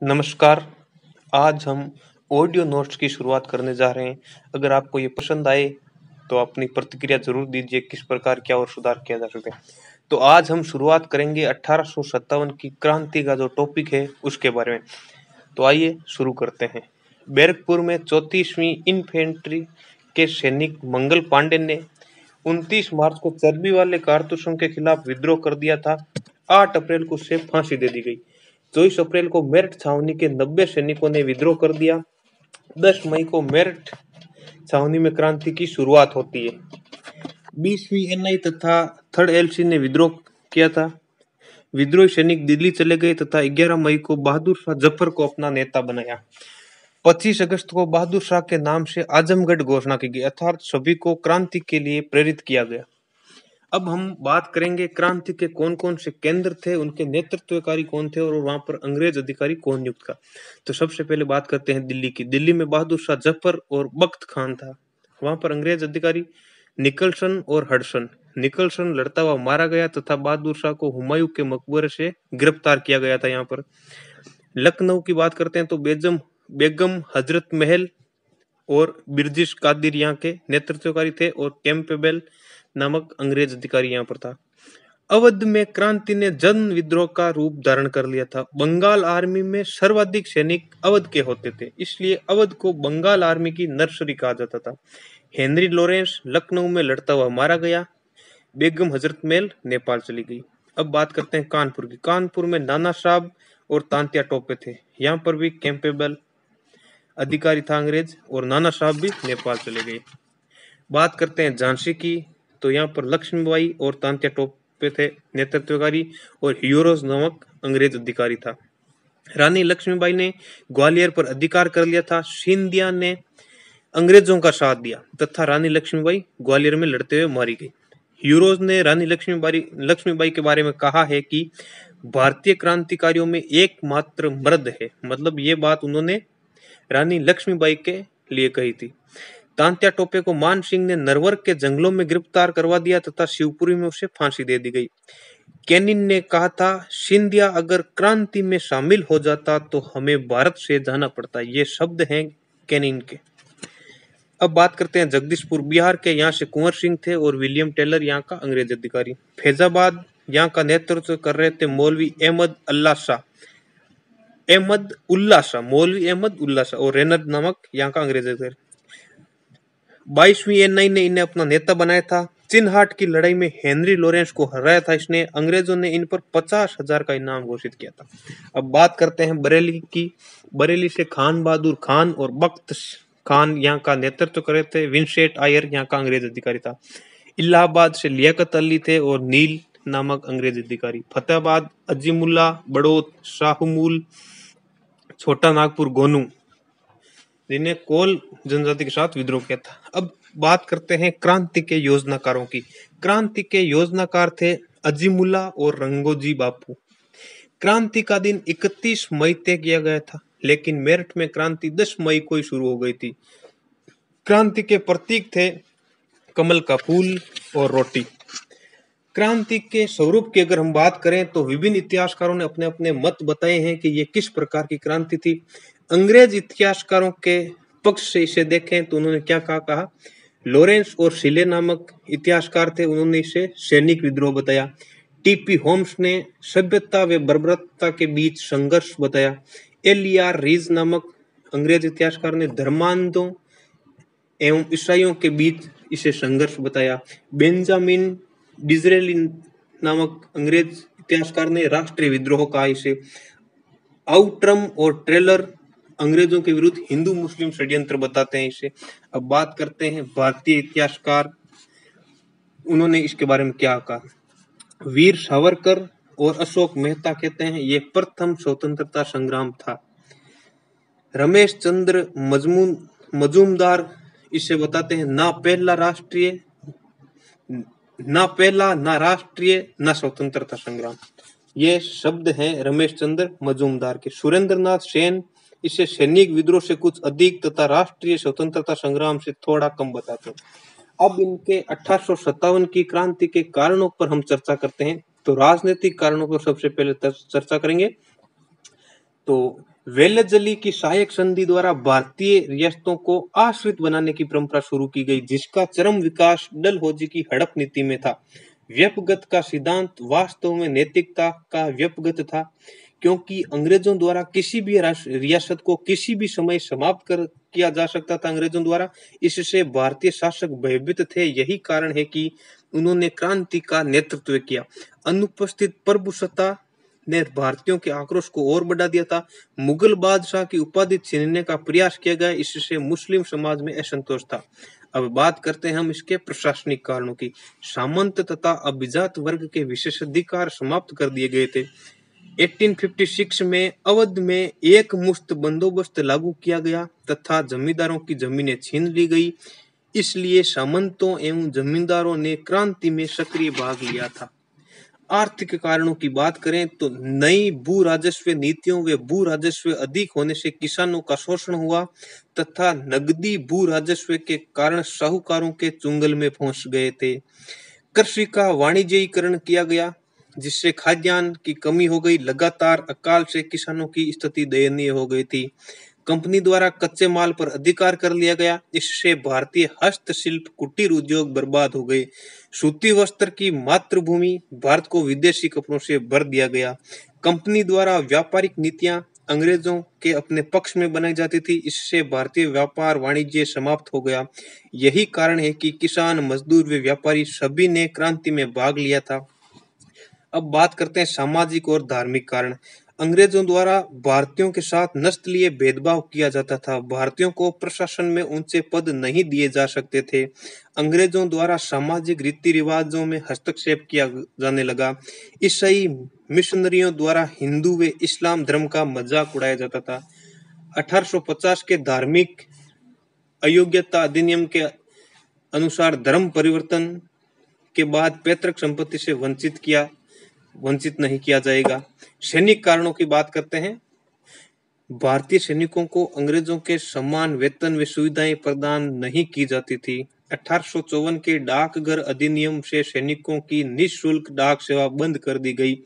नमस्कार। आज हम ऑडियो नोट्स की शुरुआत करने जा रहे हैं। अगर आपको ये पसंद आए तो अपनी प्रतिक्रिया जरूर दीजिए किस प्रकार क्या और सुधार किया जा सके। तो आज हम शुरुआत करेंगे 1857 की क्रांति का जो टॉपिक है उसके बारे में। तो आइए शुरू करते हैं। बैरकपुर में 34वीं इन्फेंट्री के सैनिक मंगल पांडे ने 29 मार्च को चर्बी वाले कारतूसों के खिलाफ विद्रोह कर दिया था। 8 अप्रैल को उसे फांसी दे दी गई। 24 अप्रैल को मेरठ छावनी के 90 सैनिकों ने विद्रोह कर दिया। 10 मई को मेरठ छावनी में क्रांति की शुरुआत होती है। 20वीं एनआई तथा 3rd एलसी ने विद्रोह किया था। विद्रोही सैनिक दिल्ली चले गए तथा 11 मई को बहादुर शाह जफर को अपना नेता बनाया। 25 अगस्त को बहादुर शाह के नाम से आजमगढ़ घोषणा की गई, अर्थात सभी को क्रांति के लिए प्रेरित किया गया। अब हम बात करेंगे क्रांति के कौन कौन से केंद्र थे, उनके नेतृत्वकारी कौन थे और वहां पर अंग्रेज अधिकारी कौन नियुक्त था। तो सबसे पहले बात करते हैं दिल्ली की। दिल्ली में बहादुर शाह जफर और बख्त खान था। वहां पर अंग्रेज अधिकारी निकलसन और हडसन। निकलसन लड़ता हुआ मारा गया तथा बहादुर शाह को हुमायूं के मकबरे से गिरफ्तार किया गया था। यहाँ पर लखनऊ की बात करते हैं तो बेगम हजरत महल और बिरजिश कादिर यहाँ के नेतृत्वकारी थे और कैंपेबल नामक अंग्रेज अधिकारी यहाँ पर था। अवध में क्रांति ने जन विद्रोह का रूप धारण कर लिया था। बंगाल आर्मी में सर्वाधिक सैनिक अवध के होते थे, इसलिए अवध को बंगाल आर्मी की नर्सरी कहा जाता था। हेनरी लॉरेंस लखनऊ में लड़ता हुआ मारा गया। बेगम हजरत महल नेपाल चली गई। अब बात करते हैं कानपुर की। कानपुर में नाना साहब और तांत्या टोपे थे। यहाँ पर भी कैंपेबल अधिकारी था अंग्रेज और नाना साहब भी नेपाल चले गए। बात करते हैं झांसी की, तो यहाँ पर लक्ष्मीबाई और तांत्या टोपे थे नेतृत्वकारी और ह्यूरोज नामक अंग्रेज अधिकारी था। रानी लक्ष्मीबाई ने ग्वालियर पर अधिकार कर लिया था। सिंधिया ने अंग्रेजों का साथ दिया तथा रानी लक्ष्मीबाई ग्वालियर में लड़ते हुए मारी गई। ह्यूरोज ने रानी लक्ष्मीबाई के बारे में कहा है कि भारतीय क्रांतिकारियों में एकमात्र मर्द है, मतलब ये बात उन्होंने रानी लक्ष्मीबाई के लिए कही थी। तांत्या टोपे को मान सिंह ने नरवर के जंगलों में गिरफ्तार करवा दिया तथा शिवपुरी में उसे फांसी दे दी गई। कैनिन ने कहा था, सिंधिया अगर क्रांति में शामिल हो जाता तो हमें भारत से जाना पड़ता। ये शब्द हैं कैनिन के। अब बात करते हैं जगदीशपुर बिहार के। यहाँ से कुंवर सिंह थे और विलियम टेलर यहाँ का अंग्रेज अधिकारी। फैजाबाद यहाँ का नेतृत्व कर रहे थे मौलवी अहमद उल्ला शाह और रेनद नामक यहाँ का अंग्रेज अधिकारी। 22वीं एनआई ने इन्हें अपना नेता बनाया था। चिन्हाट की लड़ाई में हेनरी लॉरेंस को हराया था इसने। अंग्रेजों ने इन पर 50,000 का इनाम घोषित किया था। अब बात करते हैं बरेली की। बरेली से खान बहादुर खान और बख्त खान यहाँ का नेतृत्व कर रहे थे। विंसेंट आयर यहाँ का अंग्रेज अधिकारी था। इलाहाबाद से लियाकत अली थे और नील नामक अंग्रेज अधिकारी। फतेहाबाद अजीमुल्ला, बड़ौत, शाहमूल, छोटा नागपुर, गोनू, जिन्हें कोल जनजाति के साथ विद्रोह किया था। अब बात करते हैं क्रांति के योजनाकारों की। क्रांति के योजनाकार थे अजीमुल्ला और रंगोजी बापू। क्रांति का दिन 31 मई तय किया गया था, लेकिन मेरठ में क्रांति 10 मई को ही शुरू हो गई थी। क्रांति के प्रतीक थे कमल का फूल और रोटी। क्रांति के स्वरूप की अगर हम बात करें तो विभिन्न इतिहासकारों ने अपने अपने मत बताए हैं कि ये किस प्रकार की क्रांति थी। अंग्रेज इतिहासकारों के पक्ष से इसे देखें तो उन्होंने क्या कहा। लॉरेंस और सिले नामक इतिहासकार थे, उन्होंने इसे सैनिक विद्रोह बताया। टीपी होम्स ने सभ्यता व बर्बरता के बीच संघर्ष बताया। एलियार रीज नामक अंग्रेज इतिहासकार ने धर्मांधों एवं ईसाइयों के बीच इसे संघर्ष बताया। बेंजामिन डिजरेली नामक अंग्रेज इतिहासकार ने राष्ट्रीय विद्रोह कहा इसे। आउट्रम और ट्रेलर अंग्रेजों के विरुद्ध हिंदू मुस्लिम षड्यंत्र बताते हैं इसे। अब बात करते हैं भारतीय इतिहासकार, उन्होंने इसके बारे में क्या कहा। वीर सावरकर और अशोक मेहता कहते हैं ये प्रथम स्वतंत्रता संग्राम था। रमेश चंद्र मजूमदार इसे बताते हैं ना पहला ना राष्ट्रीय ना स्वतंत्रता संग्राम। ये शब्द हैं रमेश चंद्र मजूमदार के। सुरेंद्रनाथ सेन इसे सैनिक विद्रोह से कुछ अधिक तथा राष्ट्रीय स्वतंत्रता संग्राम से थोड़ा कम बताते हैं। अब इनके 1857 की क्रांति के कारणों पर हम चर्चा करते हैं। तो राजनीतिक कारणों पर सबसे पहले चर्चा करेंगे। तो वेलजली की सहायक संधि द्वारा भारतीय रियासतों को आश्रित बनाने की परंपरा शुरू की गई, जिसका चरम विकास डलहौजी की हड़प नीति में था। व्यपगत का सिद्धांत वास्तव में नैतिकता का व्यपगत था, क्योंकि अंग्रेजों द्वारा किसी भी रियासत को किसी भी समय समाप्त कर किया जा सकता था अंग्रेजों द्वारा। इससे भारतीय शासक भयभीत थे। यही कारण है कि उन्होंने क्रांति का नेतृत्व किया। अनुपस्थित प्रभुसत्ता ने भारतीयों के आक्रोश को और बढ़ा दिया था। मुगल बादशाह की उपाधि छीनने का प्रयास किया गया, इससे मुस्लिम समाज में असंतोष था। अब बात करते हैं हम इसके प्रशासनिक कारणों की। सामंत तथा अभिजात वर्ग के विशेषाधिकार समाप्त कर दिए गए थे। 1856 में अवध में एक मुश्त बंदोबस्त लागू किया गया तथा जमींदारों की जमीनें छीन ली गई। इसलिए सामंतों एवं जमींदारों ने क्रांति में सक्रिय भाग लिया था। आर्थिक कारणों की बात करें तो नई भू राजस्व नीतियों व भू राजस्व अधिक होने से किसानों का शोषण हुआ तथा नगदी भू राजस्व के कारण साहूकारों के चुंगल में फंस गए थे। कृषि का वाणिज्यीकरण किया गया, जिससे खाद्यान्न की कमी हो गई। लगातार अकाल से किसानों की स्थिति दयनीय हो गई थी। कंपनी द्वारा कच्चे माल पर अधिकार कर लिया गया, इससे भारतीय हस्तशिल्प कुटीर उद्योग बर्बाद हो गए। सूती वस्त्र की मातृभूमि भारत को विदेशी कपड़ों से भर दिया गया। कंपनी द्वारा व्यापारिक नीतियां अंग्रेजों के अपने पक्ष में बनाई जाती थी, इससे भारतीय व्यापार वाणिज्य समाप्त हो गया। यही कारण है कि किसान, मजदूर व व्यापारी सभी ने क्रांति में भाग लिया था। अब बात करते हैं सामाजिक और धार्मिक कारण। अंग्रेजों द्वारा भारतीयों के साथ नस्लीय भेदभाव किया जाता था। भारतीयों को प्रशासन में ऊंचे पद नहीं दिए जा सकते थे। अंग्रेजों द्वारा सामाजिक रीति रिवाजों में हस्तक्षेप किया जाने लगा। ईसाई मिशनरियों द्वारा हिंदू व इस्लाम धर्म का मजाक उड़ाया जाता था। 1850 के धार्मिक अयोग्यता अधिनियम के अनुसार धर्म परिवर्तन के बाद पैतृक संपत्ति से वंचित नहीं किया जाएगा। सैनिक कारणों की बात करते हैं। भारतीय सैनिकों को अंग्रेजों के समान वेतन व सुविधाएं प्रदान नहीं की जाती थी। 1854 के डाकघर अधिनियम से सैनिकों की निःशुल्क डाक सेवा बंद कर दी गई।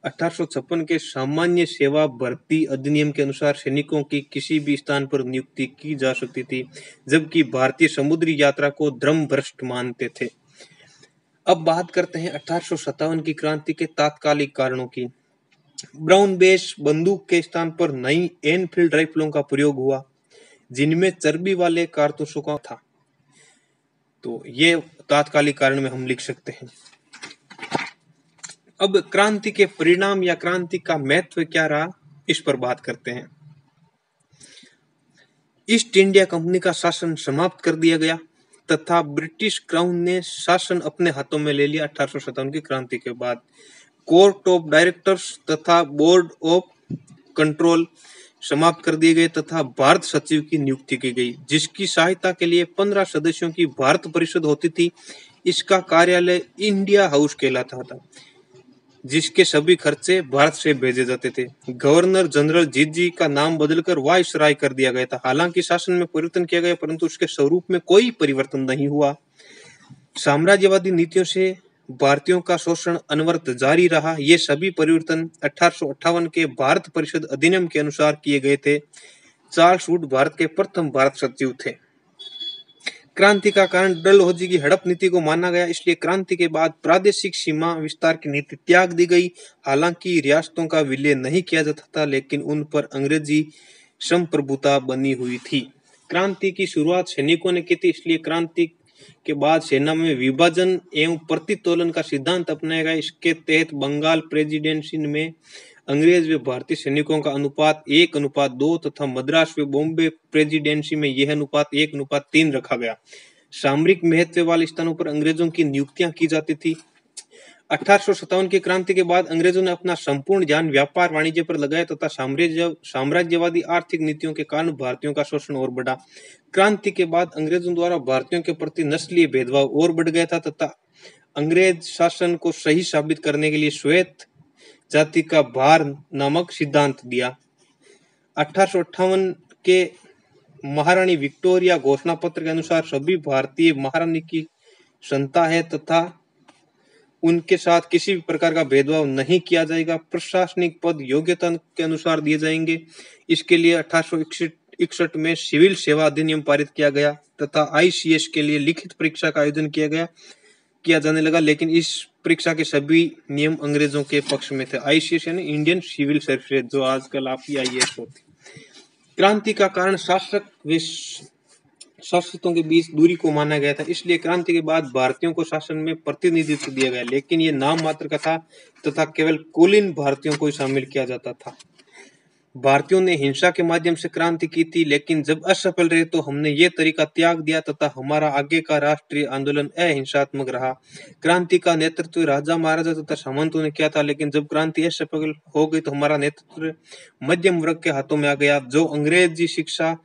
1856 के सामान्य सेवा भर्ती अधिनियम के अनुसार सैनिकों की किसी भी स्थान पर नियुक्ति की जा सकती थी, जबकि भारतीय समुद्री यात्रा को धर्मभ्रष्ट मानते थे। अब बात करते हैं 1857 की क्रांति के तात्कालिक कारणों की। ब्राउन बेस बंदूक के स्थान पर नई एनफील्ड राइफलों का प्रयोग हुआ, जिनमें चर्बी वाले कारतूसों का था। तो ये तात्कालिक कारण में हम लिख सकते हैं। अब क्रांति के परिणाम या क्रांति का महत्व क्या रहा, इस पर बात करते हैं। ईस्ट इंडिया कंपनी का शासन समाप्त कर दिया गया तथा ब्रिटिश क्राउन ने शासन अपने हाथों में ले लिया। 1857 की क्रांति के बाद कोर्ट ऑफ डायरेक्टर्स तथा बोर्ड ऑफ कंट्रोल समाप्त कर दिए गए तथा भारत सचिव की नियुक्ति की गई, जिसकी सहायता के लिए 15 सदस्यों की भारत परिषद होती थी। इसका कार्यालय इंडिया हाउस कहलाता था, जिसके सभी खर्चे भारत से भेजे जाते थे। गवर्नर जनरल जीजी का नाम बदलकर वायसराय कर दिया गया था। हालांकि शासन में परिवर्तन किया गया, परंतु उसके स्वरूप में कोई परिवर्तन नहीं हुआ। साम्राज्यवादी नीतियों से भारतीयों का शोषण अनवरत जारी रहा। ये सभी परिवर्तन 1858 के भारत परिषद अधिनियम के अनुसार किए गए थे। चार्ल्स वुड भारत के प्रथम भारत सचिव थे। क्रांति का कारण डलहौजी की हड़प नीति को माना गया, इसलिए क्रांति के बाद प्रादेशिक सीमा विस्तार की नीति त्याग दी गई। हालांकि रियासतों का विलय नहीं किया जाता था, लेकिन उन पर अंग्रेजी संप्रभुता बनी हुई थी। क्रांति की शुरुआत सैनिकों ने की थी, इसलिए क्रांति के बाद सेना में विभाजन एवं प्रतितोलन का सिद्धांत अपनाया गया। इसके तहत बंगाल प्रेसिडेंसी में अंग्रेज व भारतीय सैनिकों का अनुपात 1:2 तथा मद्रास व बॉम्बे प्रेसिडेंसी में यह अनुपात 1:3 रखा गया। सामरिक महत्व वाले स्थानों पर अंग्रेजों की नियुक्तियां की जाती थी। 1857 की क्रांति के बाद अंग्रेजों ने अपना संपूर्ण ध्यान व्यापार वाणिज्य पर लगाया तथा साम्राज्यवादी आर्थिक नीतियों के कारण भारतीयों का शोषण और बढ़ा। क्रांति के बाद अंग्रेजों द्वारा भारतीयों के प्रति नस्लीय भेदभाव और बढ़ गया था तथा अंग्रेज शासन को सही साबित करने के लिए श्वेत जाति का भार नामक सिद्धांत दिया। 1858 के महारानी विक्टोरिया घोषणा पत्र के अनुसार सभी भारतीय महारानी की संता है तथा उनके साथ किसी भी प्रकार का भेदभाव नहीं किया जाएगा। प्रशासनिक पद योग्यता के अनुसार दिए जाएंगे। इसके लिए 1861 में सिविल सेवा अधिनियम पारित किया गया तथा ICS के लिए लिखित परीक्षा का आयोजन किया जाने लगा, लेकिन इस परीक्षा के सभी नियम अंग्रेजों के पक्ष में थे। ICS यानी इंडियन सिविल सर्विस, जो आजकल आपकी IAS होती। क्रांति का कारण शासकों के बीच दूरी को माना गया था, इसलिए क्रांति के बाद भारतीयों को शासन में प्रतिनिधित्व दिया गया, लेकिन ये नाम मात्र का था तथा केवल कुलीन भारतीयों को ही शामिल किया जाता था। भारतीयों ने हिंसा के माध्यम से क्रांति की थी, लेकिन जब असफल रहे तो हमने ये तरीका त्याग दिया तथा हमारा आगे का राष्ट्रीय आंदोलन अहिंसात्मक रहा। क्रांति का नेतृत्व राजा महाराजा तथा सामंतों ने किया था, लेकिन जब क्रांति असफल हो गई तो हमारा नेतृत्व मध्यम वर्ग के हाथों में आ गया, जो अंग्रेजी शिक्षा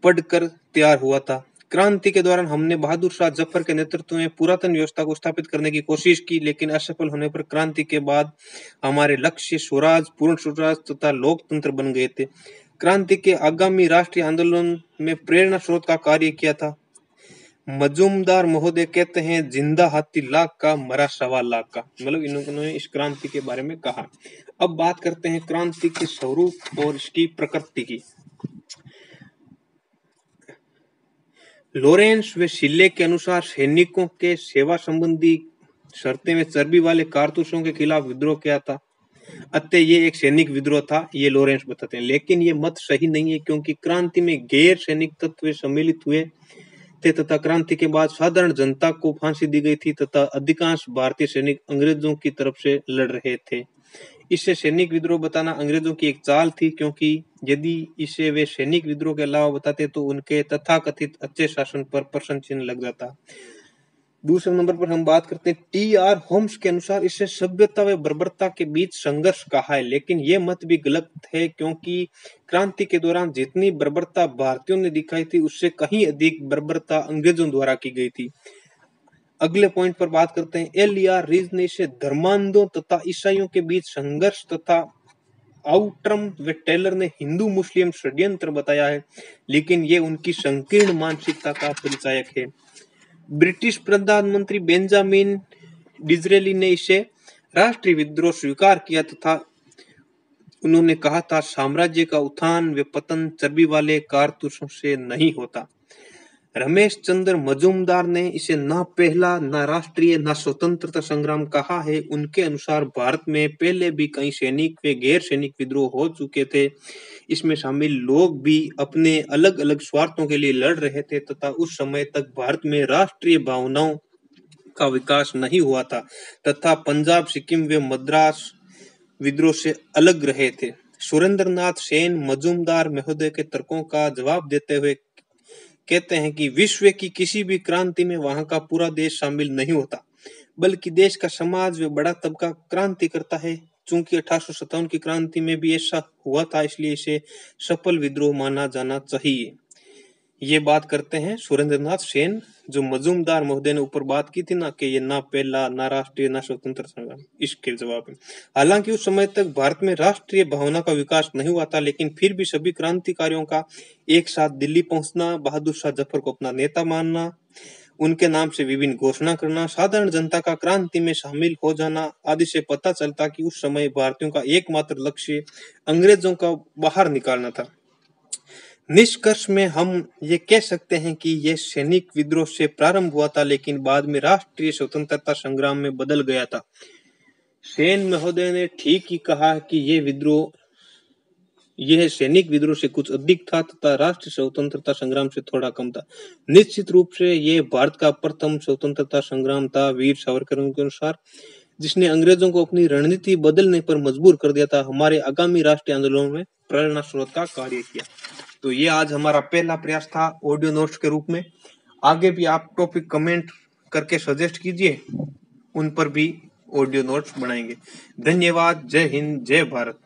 पढ़कर तैयार हुआ था। क्रांति के दौरान हमने बहादुर शाह जफर के नेतृत्व में पुरातन व्यवस्था को स्थापित करने की कोशिश की, लेकिन असफल होने पर क्रांति के बाद हमारे लक्ष्य स्वराज, पूर्ण स्वराज तथा लोकतंत्र बन गए थे। क्रांति के आगामी राष्ट्रीय आंदोलन में प्रेरणा स्रोत का कार्य किया था। मजूमदार महोदय कहते हैं, जिंदा हाथी लाख का, मरा 1.25 लाख का। मतलब इन्होंने इस क्रांति के बारे में कहा। अब बात करते हैं क्रांति के स्वरूप और इसकी प्रकृति की। लॉरेंस व शिल्ले के अनुसार सैनिकों के सेवा संबंधी शर्तें में चर्बी वाले कारतूसों के खिलाफ विद्रोह किया था, अतः ये एक सैनिक विद्रोह था, ये लॉरेंस बताते हैं। लेकिन ये मत सही नहीं है, क्योंकि क्रांति में गैर सैनिक तत्व सम्मिलित हुए थे तथा क्रांति के बाद साधारण जनता को फांसी दी गई थी तथा अधिकांश भारतीय सैनिक अंग्रेजों की तरफ से लड़ रहे थे। इससे सैनिक विद्रोह बताना अंग्रेजों की एक चाल थी, क्योंकि यदि इसे वे सैनिक विद्रोह के अलावा बताते तो उनके तथाकथित अच्छे शासन पर प्रश्न चिन्ह लग जाता। दूसरे नंबर पर हम बात करते हैं TR होम्स के अनुसार इसे सभ्यता व बर्बरता के बीच संघर्ष कहा है, लेकिन ये मत भी गलत है, क्योंकि क्रांति के दौरान जितनी बर्बरता भारतीयों ने दिखाई थी उससे कहीं अधिक बर्बरता अंग्रेजों द्वारा की गई थी। अगले पॉइंट पर बात करते हैं LR रीज ने इसे धर्मांधों तथा ईसाइयों के बीच संघर्ष तथा आउट्रम व टेलर ने हिंदू मुस्लिम षड्यंत्र बताया है, लेकिन ये उनकी संकीर्ण मानसिकता का परिचायक है। ब्रिटिश प्रधानमंत्री बेंजामिन डिज़रेली ने इसे राष्ट्रीय विद्रोह स्वीकार किया तथा उन्होंने कहा था, साम्राज्य का उत्थान व पतन चर्बी वाले कारतूसों से नहीं होता। रमेश चंद्र मजूमदार ने इसे न पहला, न राष्ट्रीय, न स्वतंत्रता संग्राम कहा है। उनके अनुसार भारत में पहले भी कई सैनिक व गैर सैनिक विद्रोह हो चुके थे। इसमें शामिल लोग भी अपने अलग अलग स्वार्थों के लिए लड़ रहे थे तथा उस समय तक भारत में राष्ट्रीय भावनाओं का विकास नहीं हुआ था तथा पंजाब, सिक्किम व मद्रास विद्रोह से अलग रहे थे। सुरेंद्रनाथ सेन मजूमदार महोदय के तर्कों का जवाब देते हुए कहते हैं कि विश्व की किसी भी क्रांति में वहां का पूरा देश शामिल नहीं होता, बल्कि देश का समाज व बड़ा तबका क्रांति करता है। चूंकि 1857 की क्रांति में भी ऐसा हुआ था, इसलिए इसे सफल विद्रोह माना जाना चाहिए। ये बात करते हैं सुरेंद्रनाथ सेन, जो मजूमदार महोदय ने ऊपर बात की थी ना कि ये ना पहला, ना राष्ट्रीय, ना स्वतंत्र संग्राम, इसके जवाब में। हालांकि उस समय तक भारत में राष्ट्रीय भावना का विकास नहीं हुआ था, लेकिन फिर भी सभी क्रांतिकारियों का एक साथ दिल्ली पहुंचना, बहादुर शाह जफर को अपना नेता मानना, उनके नाम से विभिन्न घोषणा करना, साधारण जनता का क्रांति में शामिल हो जाना आदि से पता चलता कि उस समय भारतीयों का एकमात्र लक्ष्य अंग्रेजों का बाहर निकालना था। निष्कर्ष में हम ये कह सकते हैं कि यह सैनिक विद्रोह से प्रारंभ हुआ था, लेकिन बाद में राष्ट्रीय स्वतंत्रता संग्राम में बदल गया था। सेन महोदय ने ठीक ही कहा कि यह सैनिक विद्रोह से कुछ अधिक था तथा राष्ट्रीय स्वतंत्रता संग्राम से थोड़ा कम था। निश्चित रूप से यह भारत का प्रथम स्वतंत्रता संग्राम था, वीर सावरकर के अनुसार, जिसने अंग्रेजों को अपनी रणनीति बदलने पर मजबूर कर दिया था। हमारे आगामी राष्ट्रीय आंदोलन में प्रेरणा स्रोत का कार्य किया। तो ये आज हमारा पहला प्रयास था ऑडियो नोट्स के रूप में। आगे भी आप टॉपिक कमेंट करके सजेस्ट कीजिए, उन पर भी ऑडियो नोट्स बनाएंगे। धन्यवाद। जय हिंद, जय भारत।